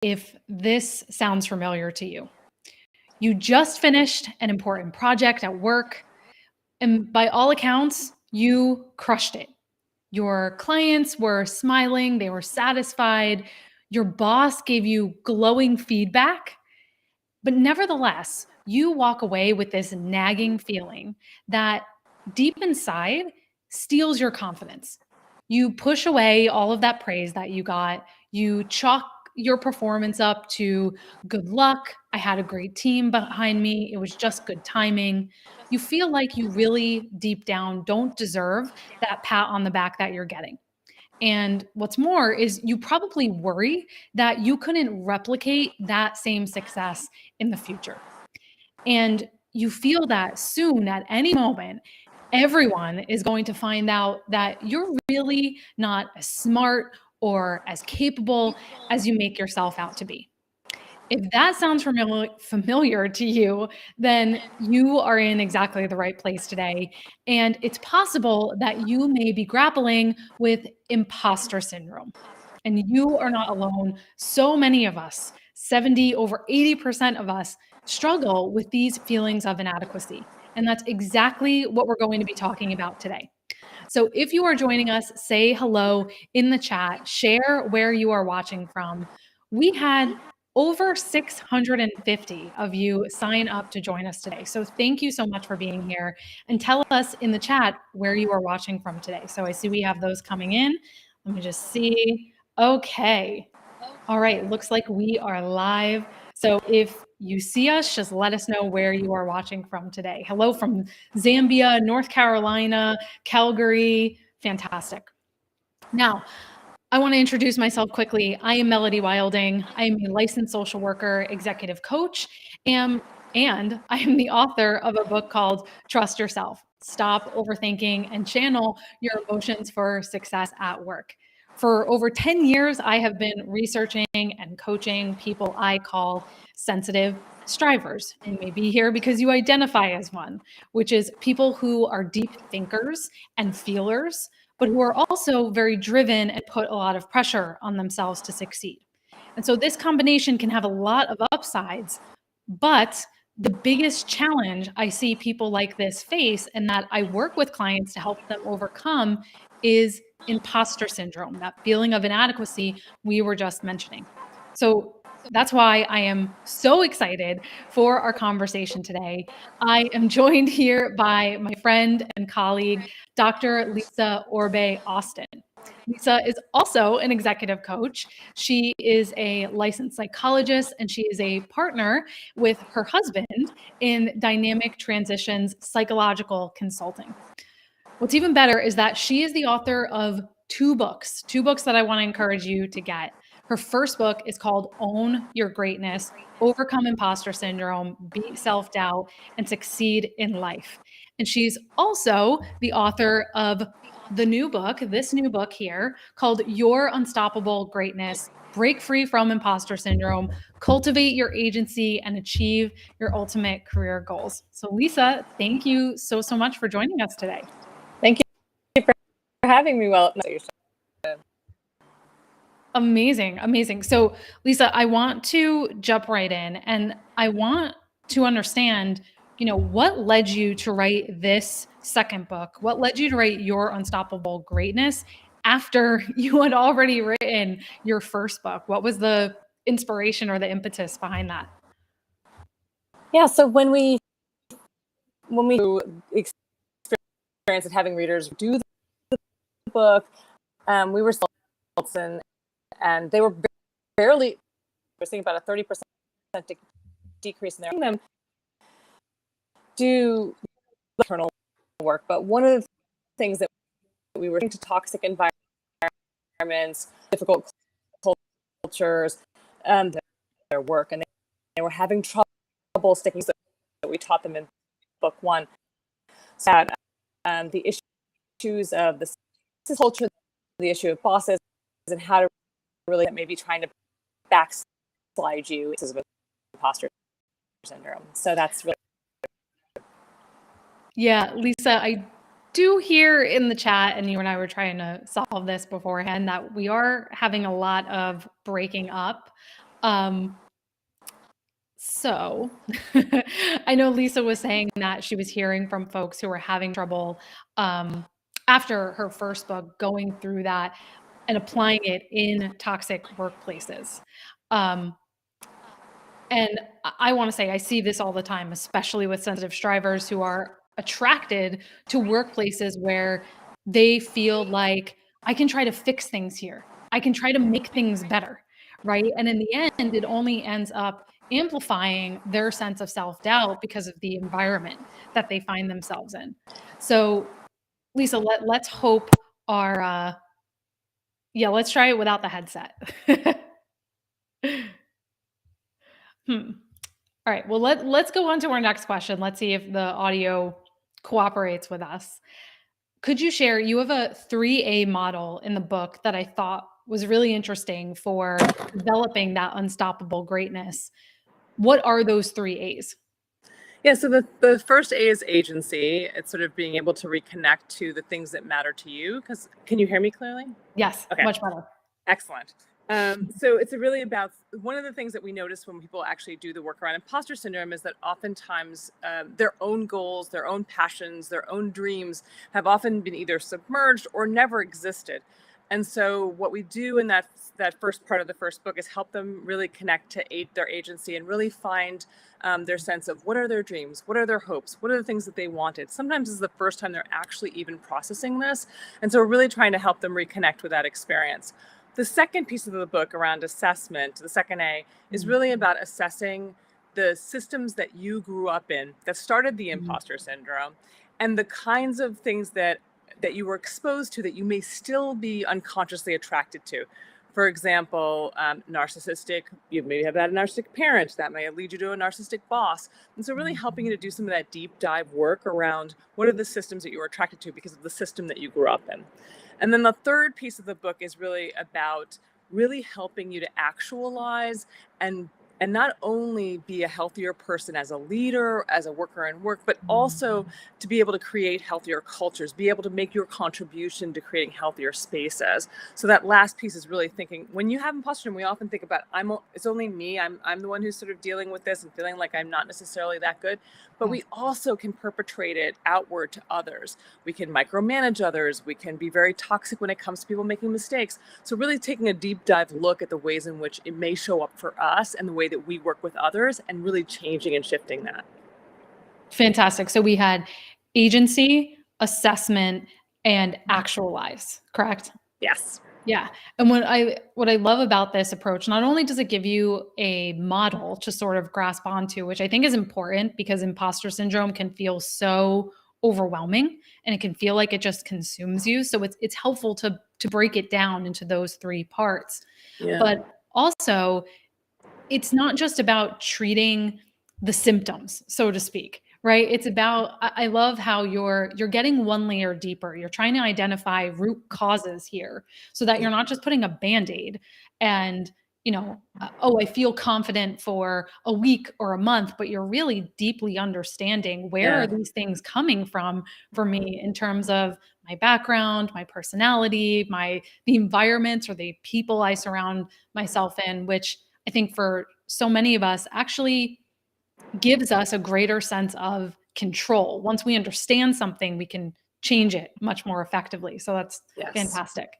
if this sounds familiar to you. You just finished an important project at work, and by all accounts, you crushed it. Your clients were smiling, they were satisfied, your boss gave you glowing feedback, but nevertheless, you walk away with this nagging feeling that deep inside steals your confidence. You push away all of that praise that you got. You chalk your performance up to good luck. I had a great team behind me. It was just good timing. You feel like you really deep down don't deserve that pat on the back that you're getting. And what's more is you probably worry that you couldn't replicate that same success in the future. And you feel that soon, at any moment, everyone is going to find out that you're really not as smart or as capable as you make yourself out to be. If that sounds familiar to you, then you are in exactly the right place today. And it's possible that you may be grappling with imposter syndrome. And you are not alone. So many of us, 70, over 80% of us, struggle with these feelings of inadequacy. And that's exactly what we're going to be talking about today. So if you are joining us, say hello in the chat, share where you are watching from. We had over 650 of you sign up to join us today. So thank you so much for being here, and tell us in the chat where you are watching from today. So I see we have those coming in. Let me just see. Okay. All right. Looks like we are live. So if you see us, just let us know where you are watching from today. Hello from Zambia, North Carolina, Calgary. Fantastic. Now, I want to introduce myself quickly. I am Melody Wilding. I am a licensed social worker, executive coach, and I am the author of a book called Trust Yourself: Stop Overthinking and Channel Your Emotions for Success at Work. For over 10 years, I have been researching and coaching people I call sensitive strivers. You may be here because you identify as one, which is people who are deep thinkers and feelers, but who are also very driven and put a lot of pressure on themselves to succeed. And so this combination can have a lot of upsides, but the biggest challenge I see people like this face, and that I work with clients to help them overcome, is imposter syndrome, that feeling of inadequacy we were just mentioning. So that's why I am so excited for our conversation today. I am joined here by my friend and colleague, Dr. Lisa Orbé-Austin. Lisa is also an executive coach. She is a licensed psychologist, and she is a partner with her husband in Dynamic Transitions Psychological Consulting. What's even better is that she is the author of two books that I want to encourage you to get. Her first book is called Own Your Greatness: Overcome Imposter Syndrome, Beat Self-Doubt, and Succeed in Life. And she's also the author of this new book here, called Your Unstoppable Greatness: Break Free from Imposter Syndrome, Cultivate Your Agency, and Achieve Your Ultimate Career Goals. So Lisa, thank you so much for joining us today. Thank you for having me. Well, Amazing. So Lisa, I want to jump right in, and I want to understand, what led you to write this second book? What led you to write Your Unstoppable Greatness after you had already written your first book? What was the inspiration or the impetus behind that? Yeah, so when we experience of having readers do the book, we were and they were barely, we're seeing about a 30% decrease in them do internal work. But one of the things that we were into toxic environments, difficult cultures, their work, and they were having trouble sticking. So we taught them in book one that the issues of the culture, the issue of bosses, and how to really maybe trying to backslide you because of imposter syndrome. So that's really. Yeah, Lisa, I do hear in the chat, and you and I were trying to solve this beforehand, that we are having a lot of breaking up. So I know Lisa was saying that she was hearing from folks who were having trouble after her first book going through that and applying it in toxic workplaces. Um, and I want to say I see this all the time, especially with sensitive strivers who are attracted to workplaces where they feel like I can try to fix things here. I can try to make things better, right? And in the end, it only ends up amplifying their sense of self-doubt because of the environment that they find themselves in. So, Lisa, let's hope our let's try it without the headset. Hmm. All right. Well, let's go on to our next question. Let's see if the audio cooperates with us. Could you share? You have a 3A model in the book that I thought was really interesting for developing that unstoppable greatness. What are those 3A's? Yeah, so the first A is agency. It's sort of being able to reconnect to the things that matter to you. Because can you hear me clearly? Yes, Okay, much better. excellent. So it's really about one of the things that we notice when people actually do the work around imposter syndrome is that oftentimes their own goals, their own passions, their own dreams have often been either submerged or never existed. And so what we do in that first part of the first book is help them really connect to their agency and really find their sense of what are their dreams, what are their hopes, what are the things that they wanted. Sometimes it's the first time they're actually even processing this. And so we're really trying to help them reconnect with that experience. The second piece of the book around assessment, the second A, is really about assessing the systems that you grew up in that started the imposter syndrome and the kinds of things that you were exposed to that you may still be unconsciously attracted to. For example, narcissistic, you maybe have had a narcissistic parent that may lead you to a narcissistic boss. And so really helping you to do some of that deep dive work around what are the systems that you were attracted to because of the system that you grew up in. And then the third piece of the book is really about really helping you to actualize and not only be a healthier person as a leader, as a worker in work, but also to be able to create healthier cultures, be able to make your contribution to creating healthier spaces. So that last piece is really thinking, when you have imposter syndrome, we often think about, it's only me, I'm the one who's sort of dealing with this and feeling like I'm not necessarily that good. But we also can perpetrate it outward to others. We can micromanage others. We can be very toxic when it comes to people making mistakes. So really taking a deep dive look at the ways in which it may show up for us and the way that we work with others and really changing and shifting that. Fantastic. So we had agency, assessment, and actualize, correct? Yes. Yeah. And what I love about this approach, not only does it give you a model to sort of grasp onto, which I think is important because imposter syndrome can feel so overwhelming and it can feel like it just consumes you. So it's helpful to break it down into those three parts. Yeah. But also, it's not just about treating the symptoms, so to speak, right? It's about, I love how you're getting one layer deeper. You're trying to identify root causes here so that you're not just putting a Band-Aid and, oh, I feel confident for a week or a month, but you're really deeply understanding where are these things coming from for me in terms of my background, my personality, the environments or the people I surround myself in, which I think for so many of us actually gives us a greater sense of control. Once we understand something, we can change it much more effectively. So that's fantastic.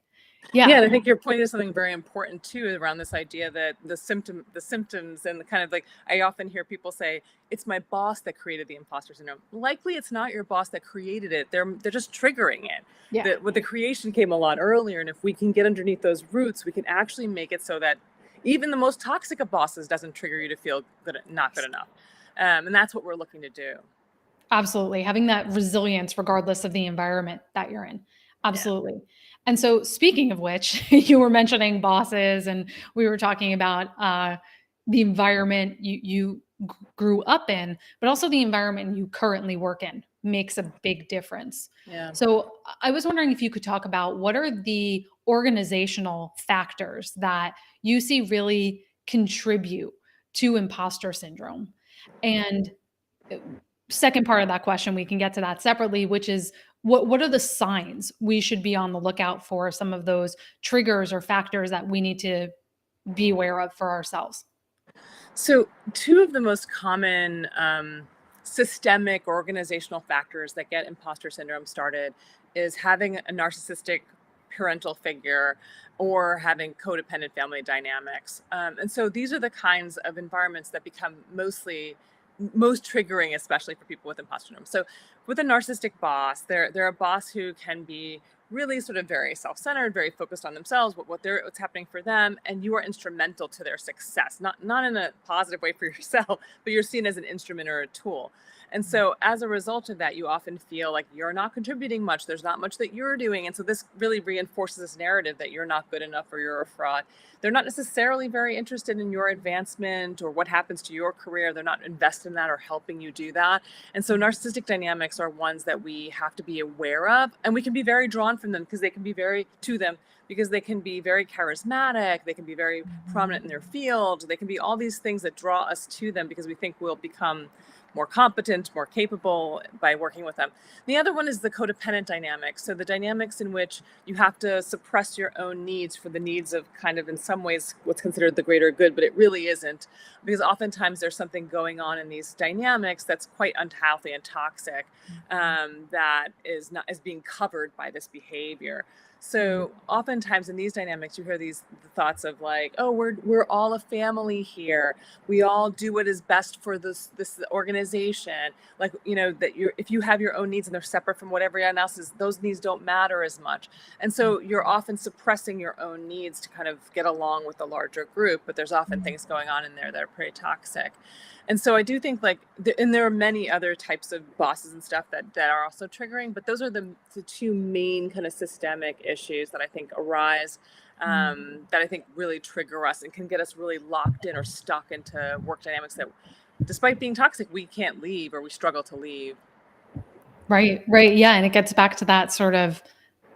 Yeah, and I think you're pointing to something very important too around this idea that the symptoms and the kind of like, I often hear people say, it's my boss that created the imposter syndrome. Likely it's not your boss that created it. They're just triggering it. Yeah. With the creation came a lot earlier. And if we can get underneath those roots, we can actually make it so that even the most toxic of bosses doesn't trigger you to feel not good enough. And that's what we're looking to do. Absolutely. Having that resilience regardless of the environment that you're in. Absolutely. Yeah. And so speaking of which, you were mentioning bosses and we were talking about the environment you grew up in, but also the environment you currently work in makes a big difference. Yeah. So I was wondering if you could talk about what are the organizational factors that you see really contribute to imposter syndrome? And second part of that question, we can get to that separately, which is what are the signs we should be on the lookout for, some of those triggers or factors that we need to be aware of for ourselves? So two of the most common systemic organizational factors that get imposter syndrome started is having a narcissistic parental figure or having codependent family dynamics. And so these are the kinds of environments that become most triggering, especially for people with imposter syndrome. So with a narcissistic boss, they're a boss who can be really sort of very self-centered, very focused on themselves, what's happening for them, and you are instrumental to their success, not in a positive way for yourself, but you're seen as an instrument or a tool. And so as a result of that, you often feel like you're not contributing much. There's not much that you're doing. And so this really reinforces this narrative that you're not good enough or you're a fraud. They're not necessarily very interested in your advancement or what happens to your career. They're not invested in that or helping you do that. And so narcissistic dynamics are ones that we have to be aware of, and we can be very drawn from them because they can be very charismatic, they can be very prominent in their field, they can be all these things that draw us to them because we think we'll become more competent, more capable by working with them. The other one is the codependent dynamics. So the dynamics in which you have to suppress your own needs for the needs of kind of, in some ways, what's considered the greater good, but it really isn't, because oftentimes there's something going on in these dynamics that's quite unhealthy and toxic, that is being covered by this behavior. So oftentimes in these dynamics, you hear these thoughts of like, oh, we're all a family here. We all do what is best for this organization. Like, that if you have your own needs and they're separate from what everyone else's, those needs don't matter as much. And so you're often suppressing your own needs to kind of get along with the larger group, but there's often things going on in there that are pretty toxic. And so I do think and there are many other types of bosses and stuff that are also triggering, but those are the two main kind of systemic issues that I think arise, that I think really trigger us and can get us really locked in or stuck into work dynamics that, despite being toxic, we can't leave or we struggle to leave. Right. Yeah. And it gets back to that sort of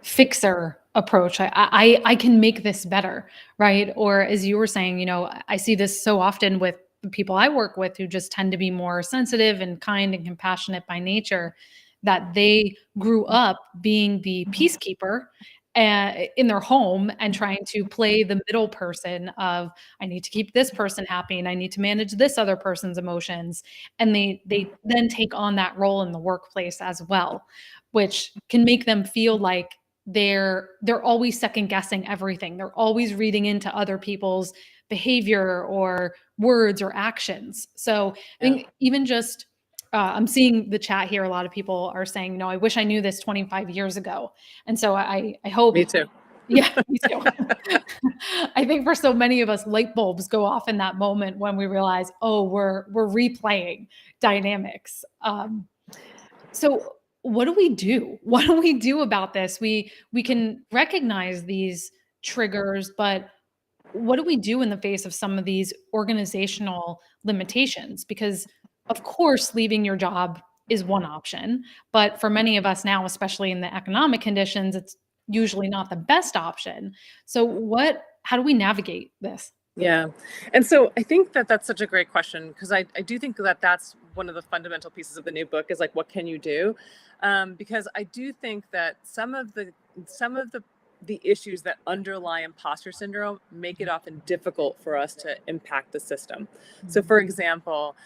fixer approach. I can make this better. Right. Or as you were saying, I see this so often with the people I work with who just tend to be more sensitive and kind and compassionate by nature, that they grew up being the peacekeeper in their home and trying to play the middle person of, I need to keep this person happy and I need to manage this other person's emotions. And they then take on that role in the workplace as well, which can make them feel like they're always second guessing everything. They're always reading into other people's behavior or words or actions. So I think even just I'm seeing the chat here. A lot of people are saying, I wish I knew this 25 years ago. And so I hope. Me too. Yeah, me too. I think for so many of us, light bulbs go off in that moment when we realize, oh, we're replaying dynamics. So what do we do? What do we do about this? We can recognize these triggers, but what do we do in the face of some of these organizational limitations? Because of course, leaving your job is one option, but for many of us now, especially in the economic conditions, it's usually not the best option. So how do we navigate this? Yeah. And so I think that that's such a great question, because I do think that that's one of the fundamental pieces of the new book is like, what can you do? Because I do think that some of the issues that underlie imposter syndrome make it often difficult for us to impact the system. So for example,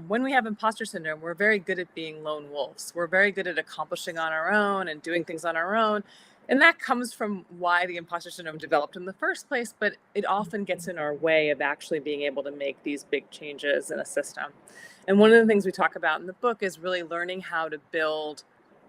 when we have imposter syndrome, we're very good at being lone wolves. We're very good at accomplishing on our own and doing things on our own. And that comes from why the imposter syndrome developed in the first place, but it often gets in our way of actually being able to make these big changes in a system. And one of the things we talk about in the book is really learning how to build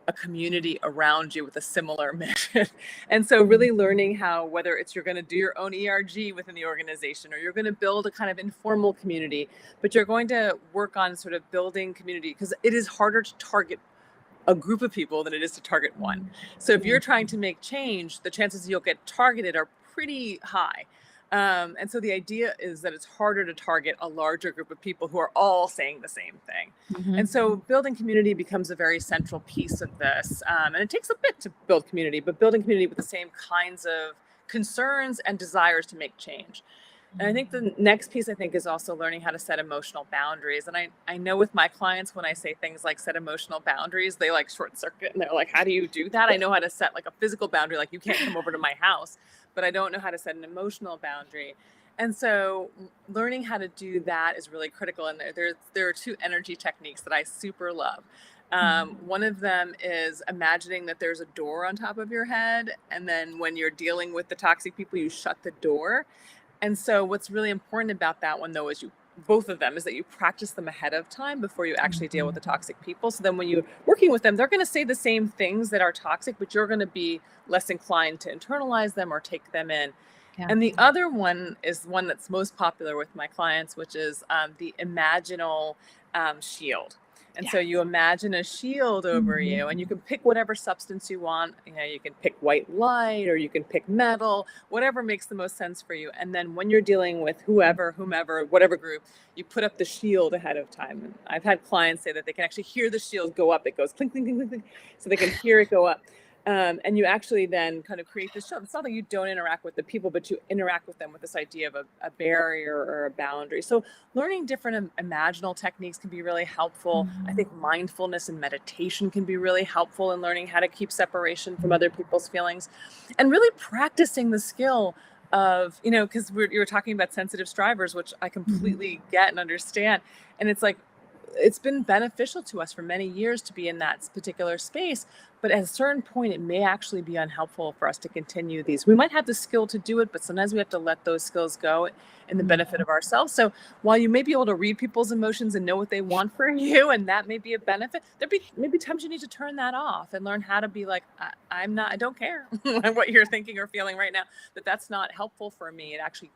a community around you with a similar mission. And so really learning how, whether it's you're going to do your own ERG within the organization, or you're going to build a kind of informal community, but you're going to work on sort of building community, because it is harder to target a group of people than it is to target one. So if you're trying to make change, the chances you'll get targeted are pretty high. And so the idea is that it's harder to target a larger group of people who are all saying the same thing. And so building community becomes a very central piece of this. And it takes a bit to build community, but building community with the same kinds of concerns and desires to make change. And I think the next piece, is also learning how to set emotional boundaries. And I know with my clients, when I say things like set emotional boundaries, they like short circuit and they're like, how do you do that? I know how to set like a physical boundary, like you can't come over to my house, but I don't know how to set an emotional boundary. And so learning how to do that is really critical. And there are two energy techniques that I super love. One of them is imagining that there's a door on top of your head. And then when you're dealing with the toxic people, you shut the door. And so what's really important about that one, though, is both of them is that you practice them ahead of time before you actually deal with the toxic people. So then when you're working with them, they're going to say the same things that are toxic, but you're going to be less inclined to internalize them or take them in. Yeah. And the other one is one that's most popular with my clients, which is the imaginal shield. And so you imagine a shield over you, and you can pick whatever substance you want. You know, you can pick white light, or you can pick metal, whatever makes the most sense for you. And then when you're dealing with whomever, whatever group, you put up the shield ahead of time. And I've had clients say that they can actually hear the shield go up. It goes clink, clink, clink, clink, clink, so they can hear it go up. And you actually then kind of create this shield. It's not that you don't interact with the people, but you interact with them with this idea of a barrier or a boundary. So learning different imaginal techniques can be really helpful. I think mindfulness and meditation can be really helpful in learning how to keep separation from other people's feelings, and really practicing the skill of, you know, because you were talking about sensitive strivers, which I completely get and understand. And it's like, it's been beneficial to us for many years to be in that particular space. But at a certain point, it may actually be unhelpful for us to continue these. We might have the skill to do it, but sometimes we have to let those skills go in the benefit of ourselves. So while you may be able to read people's emotions and know what they want for you, and that may be a benefit, maybe times you need to turn that off and learn how to be like, I don't care what you're thinking or feeling right now, that's not helpful for me. It actually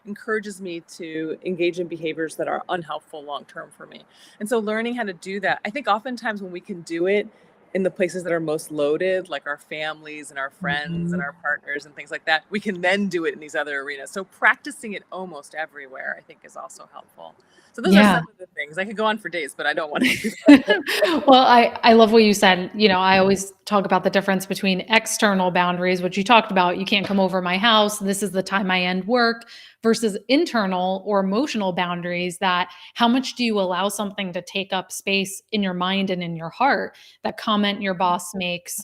encourages me to engage in behaviors that are unhelpful long-term for me. And so learning how to do that, I think oftentimes when we can do it in the places that are most loaded, like our families and our friends and our partners and things like that, we can then do it in these other arenas. So practicing it almost everywhere, I think, is also helpful. So those are some of the things. I could go on for days, but I don't want to do that. Well, I love what you said. You know, I always talk about the difference between external boundaries, which you talked about. You can't come over my house. This is the time I end work, versus internal or emotional boundaries, that how much do you allow something to take up space in your mind and in your heart? That comment your boss makes,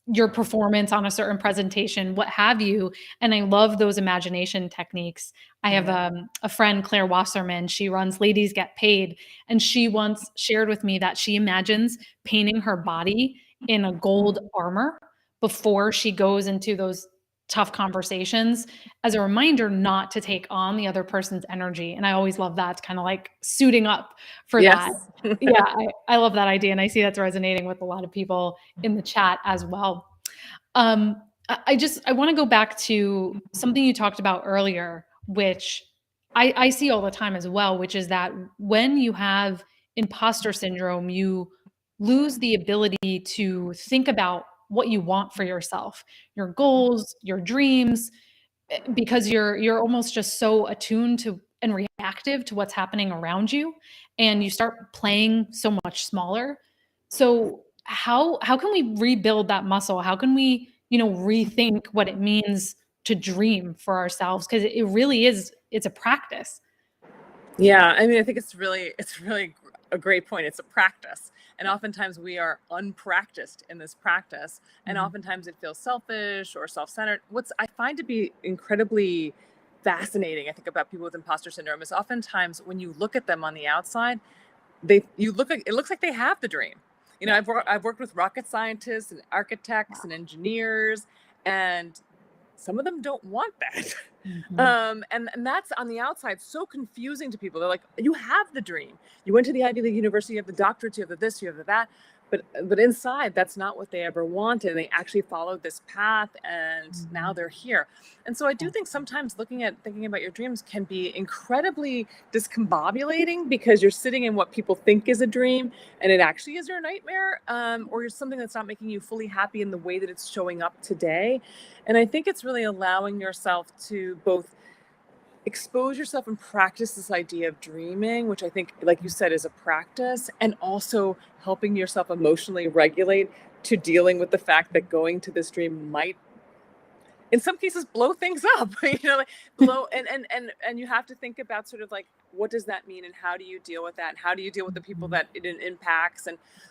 your performance on a certain presentation, what have you. And I love those imagination techniques. I have a friend, Claire Wasserman. She runs Ladies Get Paid. And she once shared with me that she imagines painting her body in a gold armor before she goes into those tough conversations, as a reminder not to take on the other person's energy. And I always love that. It's kind of like suiting up for that. Yeah, I love that idea. And I see that's resonating with a lot of people in the chat as well. I want to go back to something you talked about earlier, which I see all the time as well, which is that when you have imposter syndrome, you lose the ability to think about what you want for yourself, your goals, your dreams, because you're almost just so attuned to and reactive to what's happening around you, and you start playing so much smaller. So how can we rebuild that muscle? How can we, rethink what it means to dream for ourselves? Because it really is, it's a practice. Yeah, I mean, I think it's really a great point. It's a practice. And oftentimes we are unpracticed in this practice. And oftentimes it feels selfish or self-centered. What's I find to be incredibly fascinating, I think, about people with imposter syndrome is oftentimes when you look at them on the outside, it looks like they have the dream. You know, I've worked with rocket scientists and architects and engineers, and some of them don't want that. And that's on the outside so confusing to people. They're like, you have the dream. You went to the Ivy League University, you have the doctorate, you have the this, you have the that. But inside, that's not what they ever wanted. They actually followed this path, and now they're here. And so I do think sometimes thinking about your dreams can be incredibly discombobulating, because you're sitting in what people think is a dream, and it actually is your nightmare, or something that's not making you fully happy in the way that it's showing up today. And I think it's really allowing yourself to both expose yourself and practice this idea of dreaming, which I think, like you said, is a practice, and also helping yourself emotionally regulate to dealing with the fact that going to this dream might in some cases blow things up, like blow, and you have to think about sort of like, what does that mean and how do you deal with that and how do you deal with the people that it impacts?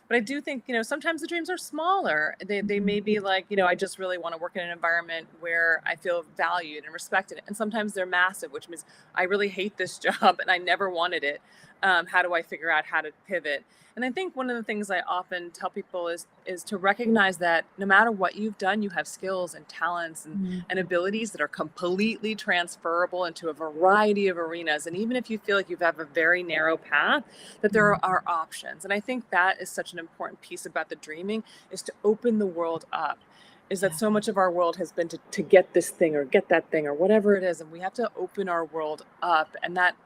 But I do think, sometimes the dreams are smaller. They may be like, I just really want to work in an environment where I feel valued and respected. And sometimes they're massive, which means I really hate this job and I never wanted it. How do I figure out how to pivot? And I think one of the things I often tell people is to recognize that no matter what you've done, you have skills and talents and abilities that are completely transferable into a variety of arenas. And even if you feel like you have a very narrow path, that there are options. And I think that is such an important piece about the dreaming, is to open the world up. Is that so much of our world has been to get this thing or get that thing or whatever it is. And we have to open our world up. And that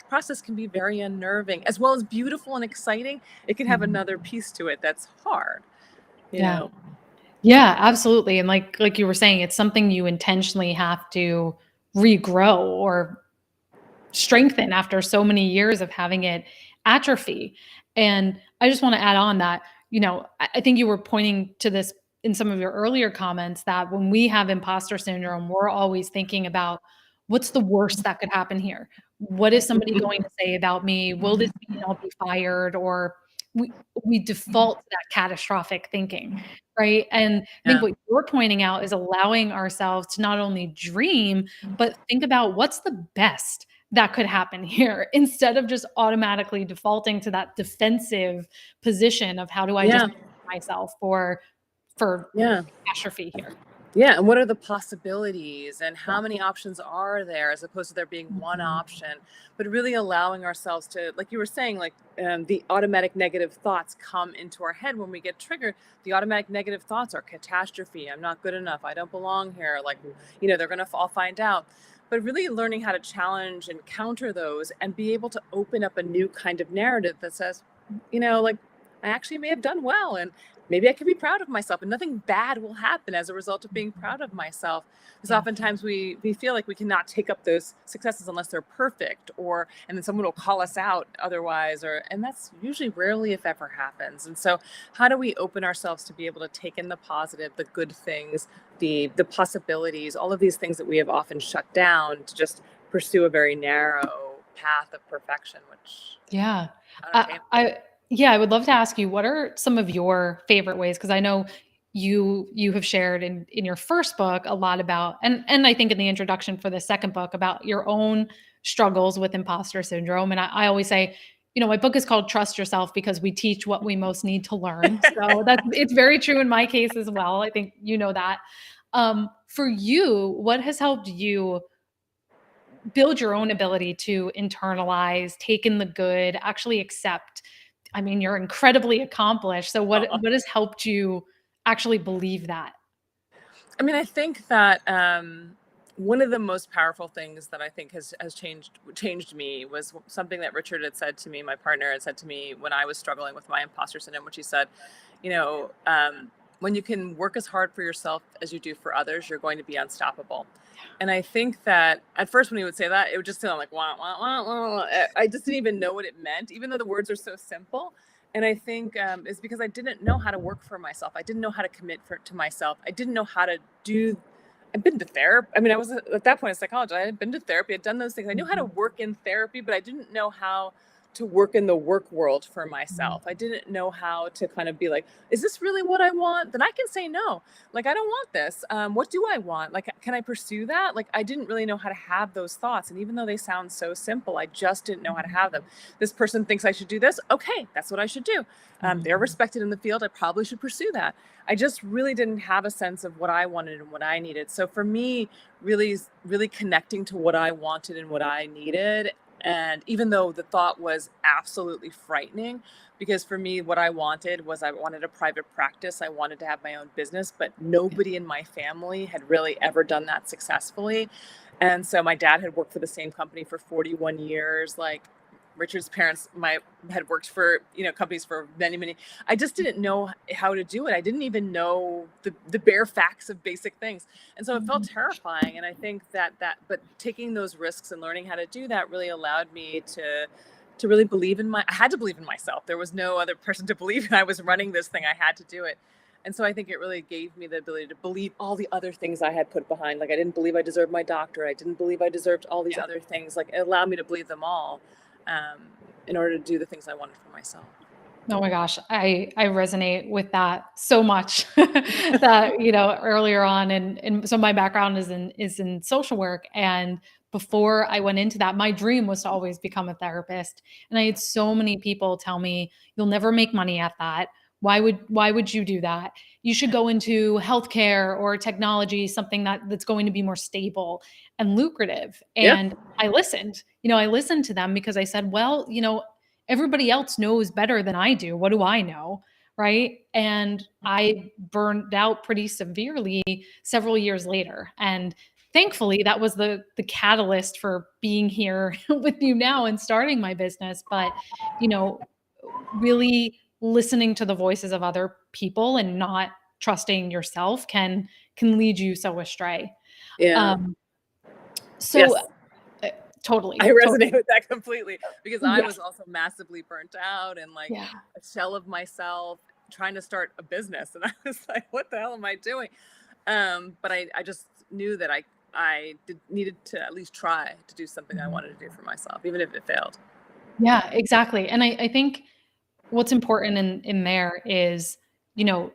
process can be very unnerving, as well as beautiful and exciting. It can have another piece to it that's hard, you know? Yeah, absolutely. And like you were saying, it's something you intentionally have to regrow or strengthen after so many years of having it atrophy. And I just want to add on that, I think you were pointing to this in some of your earlier comments, that when we have imposter syndrome, we're always thinking about what's the worst that could happen here? What is somebody going to say about me? Will this mean I'll be fired? Or we default to that catastrophic thinking, right? And I think what you're pointing out is allowing ourselves to not only dream, but think about what's the best that could happen here, instead of just automatically defaulting to that defensive position of how do I just myself for catastrophe here. Yeah, and what are the possibilities and how many options are there, as opposed to there being one option, but really allowing ourselves to, like you were saying, like the automatic negative thoughts come into our head when we get triggered. The automatic negative thoughts are catastrophe. I'm not good enough. I don't belong here. Like, they're going to all find out. But really learning how to challenge and counter those and be able to open up a new kind of narrative that says, like, I actually may have done well, and maybe I can be proud of myself, and nothing bad will happen as a result of being proud of myself. Because oftentimes we feel like we cannot take up those successes unless they're perfect, and then someone will call us out otherwise, and that's usually rarely, if ever, happens. And so how do we open ourselves to be able to take in the positive, the good things, the possibilities, all of these things that we have often shut down to just pursue a very narrow path of perfection, which I would love to ask you, what are some of your favorite ways? Because I know you have shared in your first book a lot about, and I think in the introduction for the second book, about your own struggles with imposter syndrome. And I always say, my book is called Trust Yourself because we teach what we most need to learn. So it's very true in my case as well. I think you know that. For you, what has helped you build your own ability to internalize, take in the good, actually accept? I mean, you're incredibly accomplished. So what has helped you actually believe that? I mean, I think that one of the most powerful things that I think has changed me was something that Richard had said to me, my partner had said to me when I was struggling with my imposter syndrome, which he said, when you can work as hard for yourself as you do for others, you're going to be unstoppable. And I think that at first when he would say that, it would just sound like, wah, wah, wah, wah. I just didn't even know what it meant, even though the words are so simple. And I think it's because I didn't know how to work for myself. I didn't know how to commit to myself. I didn't know how to I've been to therapy. I mean, I was at that point a psychologist. I had been to therapy. I'd done those things. I knew how to work in therapy, but I didn't know how to work in the work world for myself. I didn't know how to kind of be like, is this really what I want? Then I can say no. Like, I don't want this. What do I want? Like, can I pursue that? Like, I didn't really know how to have those thoughts. And even though they sound so simple, I just didn't know how to have them. This person thinks I should do this. Okay, that's what I should do. They're respected in the field. I probably should pursue that. I just really didn't have a sense of what I wanted and what I needed. So for me, really, really connecting to what I wanted and what I needed. And even though the thought was absolutely frightening, because for me, what I wanted a private practice. I wanted to have my own business, but nobody in my family had really ever done that successfully. And so my dad had worked for the same company for 41 years. Like, Richard's parents had worked for companies for many. I just didn't know how to do it. I didn't even know the bare facts of basic things, and so it felt terrifying. And I think but taking those risks and learning how to do that really allowed me to really believe I had to believe in myself. There was no other person to believe in. I was running this thing. I had to do it. And so I think it really gave me the ability to believe all the other things I had put behind. Like I didn't believe I deserved my doctorate. I didn't believe I deserved all these other things. Like it allowed me to believe them all in order to do the things I wanted for myself. Oh my gosh, I resonate with that so much that, earlier on and so my background is in social work, and before I went into that, my dream was to always become a therapist. And I had so many people tell me, "You'll never make money at that. Why would you do that? You should go into healthcare or technology, something that's going to be more stable and lucrative." Yeah. And I listened. I listened to them because I said, "Well, everybody else knows better than I do. What do I know?" Right. And I burned out pretty severely several years later. And thankfully, that was the catalyst for being here with you now and starting my business. But, you know, really listening to the voices of other people and not trusting yourself can lead you so astray. Yeah. Um, so Yes. uh, totally, I resonate totally. with that completely because I Yes. was also massively burnt out and like Yeah. a shell of myself trying to start a business. And I was like, what the hell am I doing? But I just knew that needed to at least try to do something I Mhm. wanted to do for myself, even if it failed. Yeah, exactly. And I think what's important in there is, you know,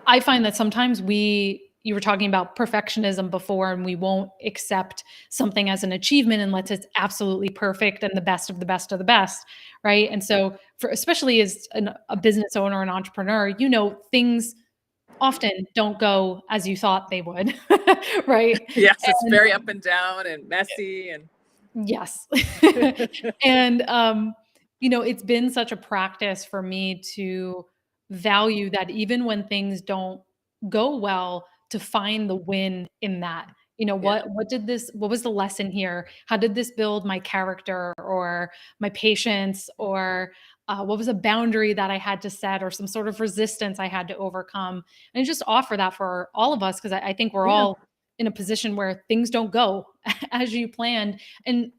I find that sometimes you were talking about perfectionism before, and we won't accept something as an achievement unless it's absolutely perfect and the best of the best of the best, right? And so, for especially as a business owner and entrepreneur, things often don't go as you thought they would, right? Yes, it's And very up and down and messy and yes. And, it's been such a practice for me to value that even when things don't go well, to find the win in that. yeah. What was the lesson here? How did this build my character or my patience, or what was a boundary that I had to set, or some sort of resistance I had to overcome? And just offer that for all of us, because I think we're Yeah. all in a position where things don't go as you planned. And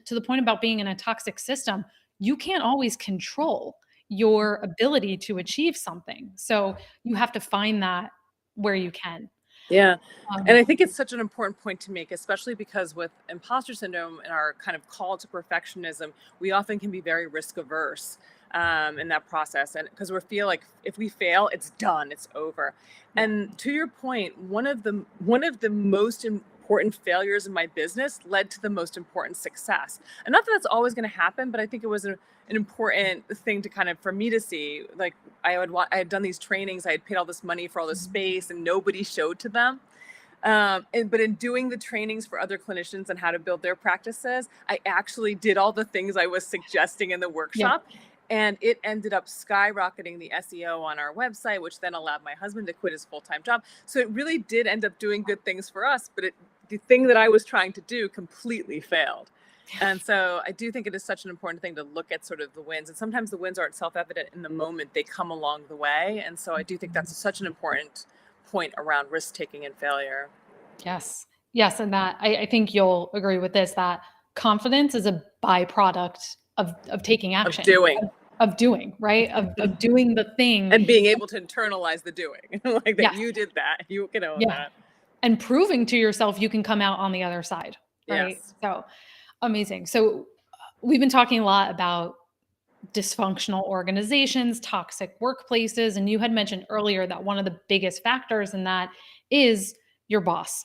to the point about being in a toxic system, you can't always control your ability to achieve something. So you have to find that where you can. Yeah. And Um, I think it's such an important point to make, especially because with imposter syndrome and our kind of call to perfectionism, we often can be very risk averse in that process. And because we feel like if we fail, it's done, it's over. yeah. And to your point, one of the most important failures in my business led to the most important success. And not that that's always going to happen, but I think it was an important thing to kind of for me to see. Like I had done these trainings, I had paid all this money for all this space, and nobody showed to them. But in doing the trainings for other clinicians and how to build their practices, I actually did all the things I was suggesting in the Yeah. workshop. And it ended up skyrocketing the SEO on our website, which then allowed my husband to quit his full-time job. So it really did end up doing good things for us, but the thing that I was trying to do completely failed. And so I do think it is such an important thing to look at sort of the wins. And sometimes the wins aren't self-evident in the moment, they come along the way. And so I do think that's such an important point around risk taking and failure. Yes. Yes. And that I think you'll agree with this, that confidence is a byproduct of taking Of action, doing of doing, right? Of doing the thing. and being able to internalize the doing, like that Yes. you did that, you can own Yeah. that. And proving to yourself you can come out on the other side, right? Yes. So amazing. So we've been talking a lot about dysfunctional organizations, toxic workplaces, and you had mentioned earlier that one of the biggest factors in that is your boss.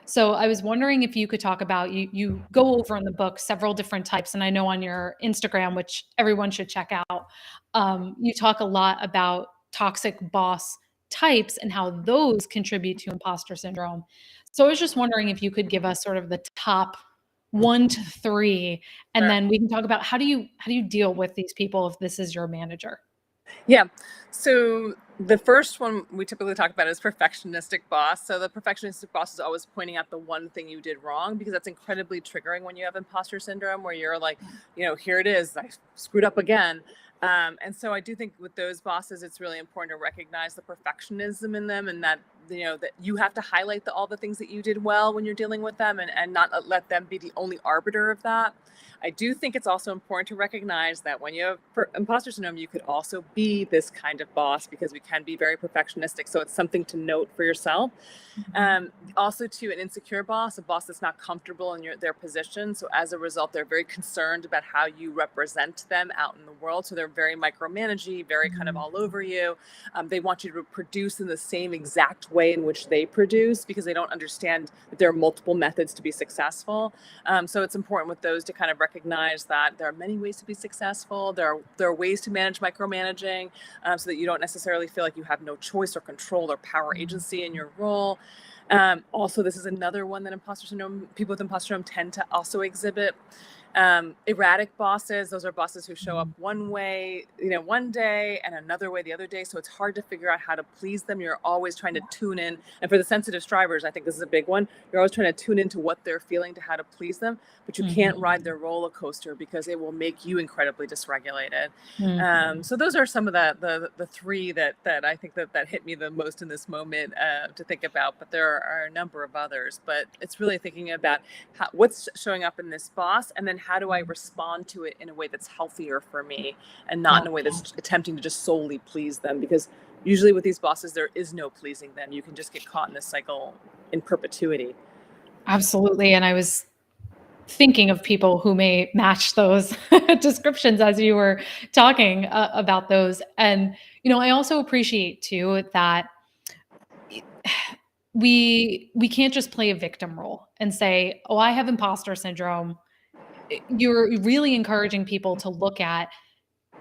So I was wondering if you could talk about, you go over in the book several different types, and I know on your Instagram, which everyone should check out, you talk a lot about toxic boss types and how those contribute to imposter syndrome. So I was just wondering if you could give us sort of the top 1 to 3, and Sure. then we can talk about how do you deal with these people if this is your manager? Yeah. So the first one we typically talk about is perfectionistic boss. So the perfectionistic boss is always pointing out the one thing you did wrong, because that's incredibly triggering when you have imposter syndrome, where you're like, here it is, I screwed up again. And so I do think with those bosses, it's really important to recognize the perfectionism in them, and that that you have to highlight all the things that you did well when you're dealing with them, and not let them be the only arbiter of that. I do think it's also important to recognize that when you have imposter syndrome, you could also be this kind of boss, because we can be very perfectionistic. So it's something to note for yourself. Also, to an insecure boss, a boss that's not comfortable in their position. So as a result, they're very concerned about how you represent them out in the world. So they're very micromanagey, very kind of all over you. They want you to produce in the same exact way in which they produce, because they don't understand that there are multiple methods to be successful. So it's important with those to kind of recognize that there are many ways to be successful. There are ways to manage micromanaging, so that you don't necessarily feel like you have no choice or control or power agency in your role. Also, this is another one that people with imposter syndrome tend to also exhibit. Erratic bosses, those are bosses who show up one way, one day, and another way the other day. So it's hard to figure out how to please them. You're always trying to tune in. And for the sensitive strivers, I think this is a big one. You're always trying to tune into what they're feeling to how to please them, but you can't ride their roller coaster, because it will make you incredibly dysregulated. So those are some of the three that I think that hit me the most in this moment to think about, but there are a number of others. But it's really thinking about what's showing up in this boss, and then how do I respond to it in a way that's healthier for me, and not in a way that's attempting to just solely please them, because usually with these bosses, there is no pleasing them. You can just get caught in this cycle in perpetuity. Absolutely. And I was thinking of people who may match those descriptions as you were talking about those. And, I also appreciate too that we can't just play a victim role and say, oh, I have imposter syndrome. You're really encouraging people to look at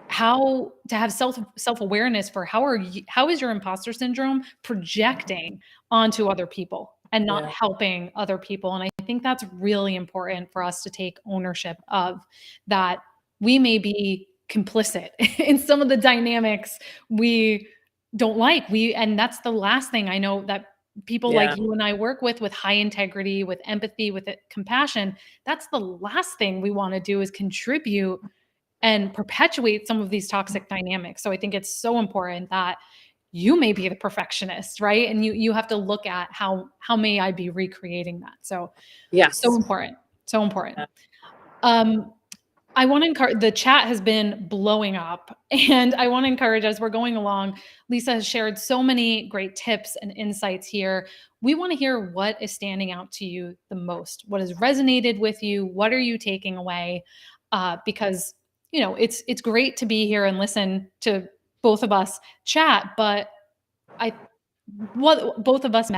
how to have self-awareness for how is your imposter syndrome projecting onto other people and not helping other people. And I think that's really important for us to take ownership of, that we may be complicit in some of the dynamics we don't like. And that's the last thing I know that people like you and I work with high integrity, with empathy, with compassion. That's the last thing we want to do, is contribute and perpetuate some of these toxic dynamics. So I think it's so important that you may be the perfectionist, right? And you have to look at how may I be recreating that. So so important. So important. I want to encourage, the chat has been blowing up, and I want to encourage, as we're going along, Lisa has shared so many great tips and insights here. We want to hear what is standing out to you the most. What has resonated with you? What are you taking away? Because it's great to be here and listen to both of us chat, but what both of us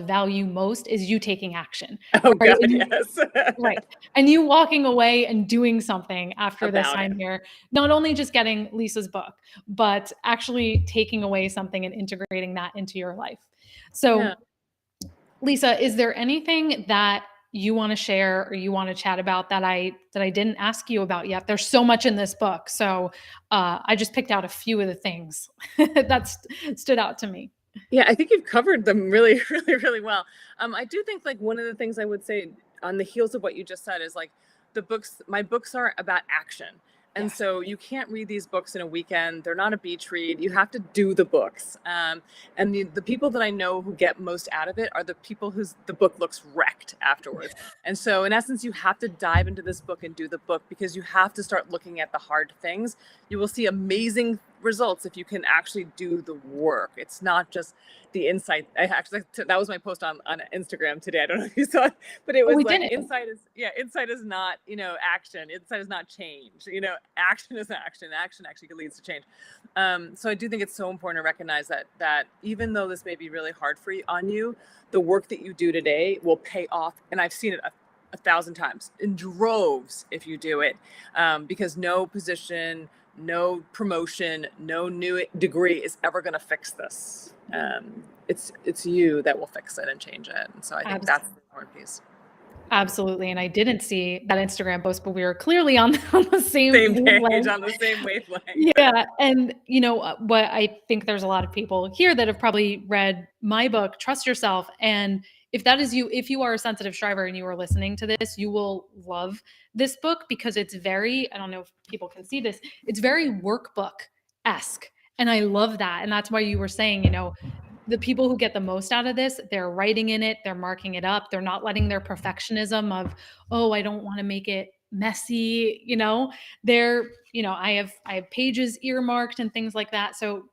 value most is you taking action. Oh, Right? God, yes. Right. And you walking away and doing something after this About time it. here, not only just getting Lisa's book, but actually taking away something and integrating that into your life. So, Lisa, is there anything that you want to share or you want to chat about that I didn't ask you about yet? There's so much in this book. So I just picked out a few of the things that stood out to me. Yeah, I think you've covered them really, really, really well. I do think, like, one of the things I would say on the heels of what you just said is, like, my books are about action. And so you can't read these books in a weekend. They're not a beach read. You have to do the books. And the people that I know who get most out of it are the people the book looks wrecked afterwards. And so in essence, you have to dive into this book and do the book, because you have to start looking at the hard things. You will see amazing results if you can actually do the work. It's not just the insight. That was my post on Instagram today. I don't know if you saw it, but it was like, insight is not, action. Insight is not change. Action is action. Action actually leads to change. So I do think it's so important to recognize that even though this may be really hard on you, the work that you do today will pay off. And I've seen it 1,000 times in droves if you do it, because no position, no promotion, no new degree is ever going to fix this. It's you that will fix it and change it. And so I think that's the important piece. Absolutely. And I didn't see that Instagram post, but we were clearly on the same page, on the same wavelength. Yeah. And what I think there's a lot of people here that have probably read my book, Trust Yourself. And if that is you, if you are a sensitive striver and you are listening to this, you will love this book, because it's very, I don't know if people can see this, it's very workbook-esque. And I love that. And that's why you were saying, the people who get the most out of this, they're writing in it, they're marking it up, they're not letting their perfectionism of, oh, I don't want to make it messy, I have pages earmarked and things like that. So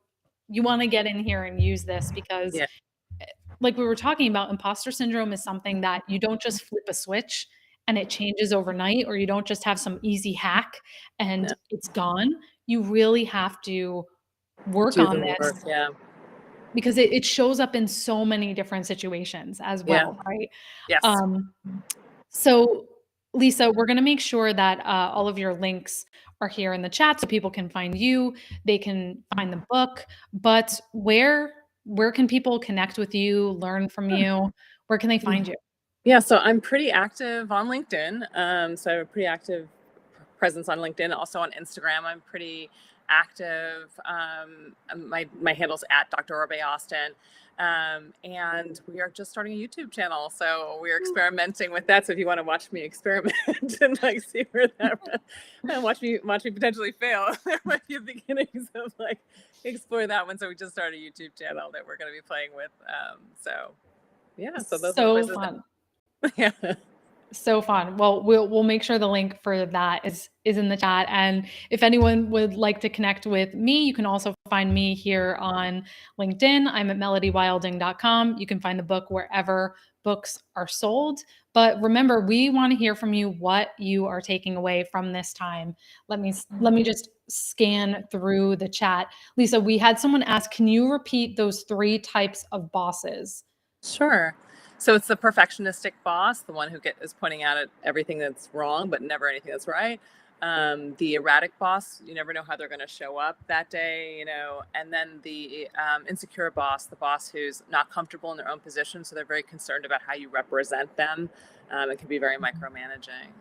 you want to get in here and use this because Yeah. like we were talking about, imposter syndrome is something that you don't just flip a switch and it changes overnight, or you don't just have some easy hack and Yeah. it's gone. You really have to work Do on the this work. Yeah. because it shows up in so many different situations as Yeah. well, right? Yes. So Lisa, we're going to make sure that all of your links are here in the chat so people can find you, they can find the book, but where can people connect with you, learn from you? Where can they find you? Yeah, so I'm pretty active on LinkedIn. So I have a pretty active presence on LinkedIn. Also on Instagram, I'm pretty active. My handle's at Dr. Orbé-Austin. And we are just starting a YouTube channel. So we're experimenting with that. So if you want to watch me experiment and like see where that and watch me potentially fail, there might be beginnings of like explore that one. So we just started a YouTube channel that we're going to be playing with. So yeah, so those are the places. Fun. Yeah. So fun. Well, we'll make sure the link for that is in the chat. And if anyone would like to connect with me, you can also find me here on LinkedIn. I'm at melodywilding.com. You can find the book wherever books are sold. But remember, we want to hear from you what you are taking away from this time. Let me just scan through the chat. Lisa, we had someone ask, can you repeat those 3 types of bosses? Sure. So it's the perfectionistic boss, the one who is pointing out at everything that's wrong, but never anything that's right. The erratic boss, you never know how they're going to show up that day, and then the insecure boss, the boss who's not comfortable in their own position. So they're very concerned about how you represent them. It can be very micromanaging.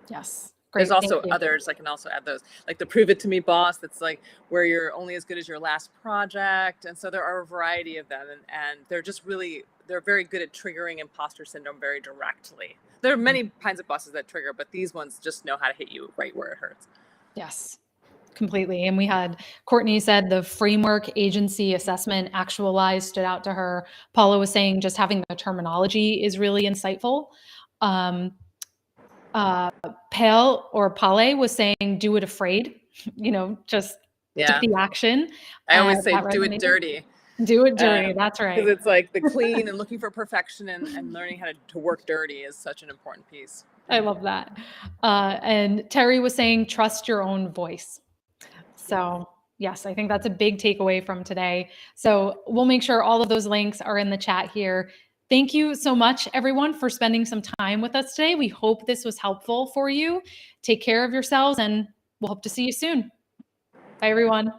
Yes. There's also others. I can also add those, like the prove it to me boss. That's like where you're only as good as your last project. And so there are a variety of them, and they're very good at triggering imposter syndrome very directly. There are many kinds of bosses that trigger, but these ones just know how to hit you right where it hurts. Yes, completely. And we had Courtney said the framework agency assessment actualized stood out to her. Paula was saying just having the terminology is really insightful. Pale or Pale was saying do it afraid, just take the action. I always say do it dirty. Do it dirty. That's right. Because it's like the clean and looking for perfection and learning how to work dirty is such an important piece. I love that. And Terry was saying trust your own voice. So yes, I think that's a big takeaway from today. So we'll make sure all of those links are in the chat here. Thank you so much, everyone, for spending some time with us today. We hope this was helpful for you. Take care of yourselves, and we'll hope to see you soon. Bye, everyone.